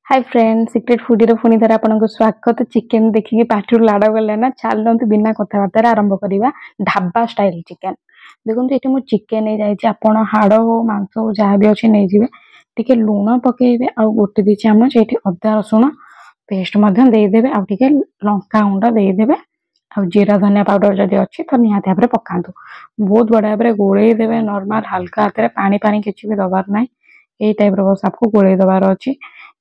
Hi friend secrete foodie पुणी थर आपको स्वागत। चिकेन देखिए पार्टी लाड़ गले ना चलते बिना कथबार्तार आरंभ करवा। ढाबा स्टाइल चिकेन देखो ये मुझे चिकेन आप हाड़ हो मांस हो जहाँ भी अच्छे नहीं जाए टे लुण पकईबे आउ गोटे दी चामच ये अदा रसुण पेस्ट देदेवे आउ टे लंका गुंड देदेवे आ जीरा धनिया पाउडर जदि अच्छी तो निहाती भाव पका बहुत बढ़िया भाव गोल देवे नॉर्मल हल्का हाथ में पानी पानी किसी भी दबार ना यही टाइप बस आपको गोल दबार अच्छी।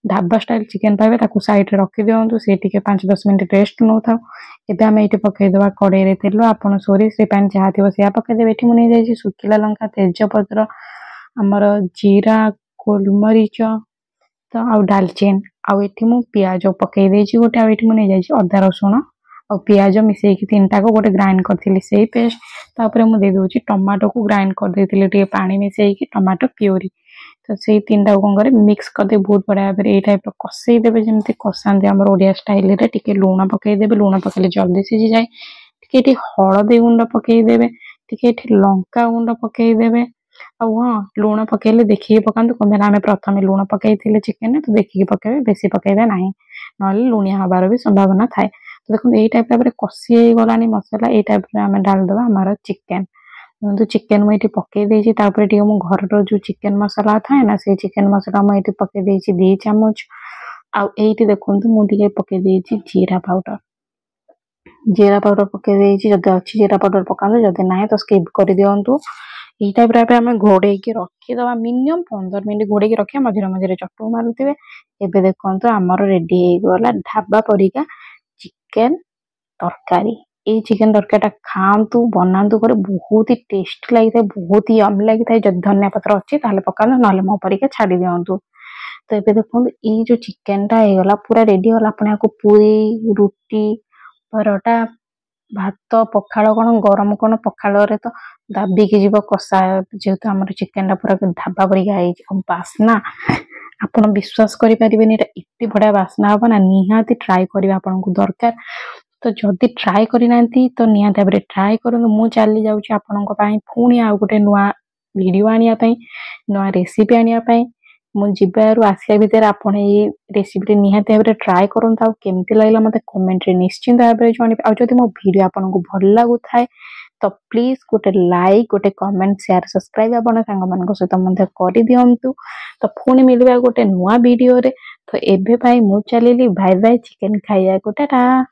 ढाबा स्टाइल चिकेन पाइबे ताकू साइड रे रखी दियंतु से टिके 5-10 मिनिट रेस्ट नो थाउ। एबे हम एठी पकई देबा कड़ाई रे तेल आपन सोरिस रिफाइन जहा थिबो से पकई देबे। एठी मुनि जाई सुखिला लंका तेजपत्र हमर जीरा गोलमरीच तो आउ दालचीन आउ एठी मु प्याज पकई देछि गोटे आउ एठी मुनि जाई अदा रसुण और प्याज मिसई की तीनटा को गोटे ग्राइंड करथिली सेही पेस्ट तापरे मु दे दोछि टमाटो को ग्राइंड कर देथिली टे पानी मिसई की टमाटो प्यूरी तो से तीन टा कौन करे मिक्स कर दे बहुत बढ़िया भाव ये टाइप कषई देवे जमी कषाते आम ओडिया स्टाइल रे टिके लुण पकईदेवे लुण पकड़े जल्दी सीझी जाए टिके हलदी गुंड पकईदेवे टिके लंका गुंड पकईदेवे हाँ लुण पकईले देखिए पकातु कम आम प्रथम लुण पकई चिकेन तो देखिए पकईबे बेसी पकईबे ना ना लुणिया हबार भी संभावना थाए। तो देखो यही टाइप भाव कषी गलानी मसला ये टाइप आम डालदे आमर चिकेन तो चिकेन मुझे पकई मु घर जो चिकेन मसला थाए ना से चिकेन मसला मुझे पकई 2 चामच आउ एटी देखो मुझे पकई जीरा पाउडर पकई जदि अच्छी जीरा पाउडर पका जदि ना तो स्किप कर दिंतु। यही टाइप आम घोड़े रखीदे मिनिमम 15 मिनिट घोड़े रखा मझे मझे चटू मारुवे। एबे देखो आमर रेडी होगा ढाबा परिका चिकेन तरकारी। ये चिकेन तरकारी खातु बनातु करे बहुत ही टेस्ट लगी बहुत ही यम्मी लगी जब धनिया पत्र अच्छी पका ना मो परिका छाड़ी दिंतु। तो ये देखो ये जो चिकेन टा होगा पूरा रेडी होगा अपने आपको पूरी रुटी परोटा भात पखाड़ कौन गरम कौन पखाड़ तो दाबिकी जीव कषा जेहेतु आम चिकेन टा पूरा ढाबा परिका बास्ना आपन विश्वास करें एत बढ़िया बास्ना हम ना निहाती ट्राए करवा आपको दरकार। तो जदि ट्राए करना तो निहाती भाव ट्राए करूँ। मु चली जाऊँगी आपंक पुणी आउ गोटे नुआ वीडियो आने नुआ रेसिपी आने मुझार आसिया भितर आपड़ ये रेसिपी निहाती भाव ट्राए करूँ केमती लगे मत कमेंट रे निश्चिंत भाव में जन आदि मो वीडियो आपको भल लगु थाए तो प्लीज गोटे लाइक गोटे कमेंट शेयर सब्सक्राइब आपण सांग सहित कर दिंतु। तो पुणी मिलवा गोटे नुआ वीडियो रे तो एबे भाई मु चलिली बाय बाय चिकेन खाइया को टाटा।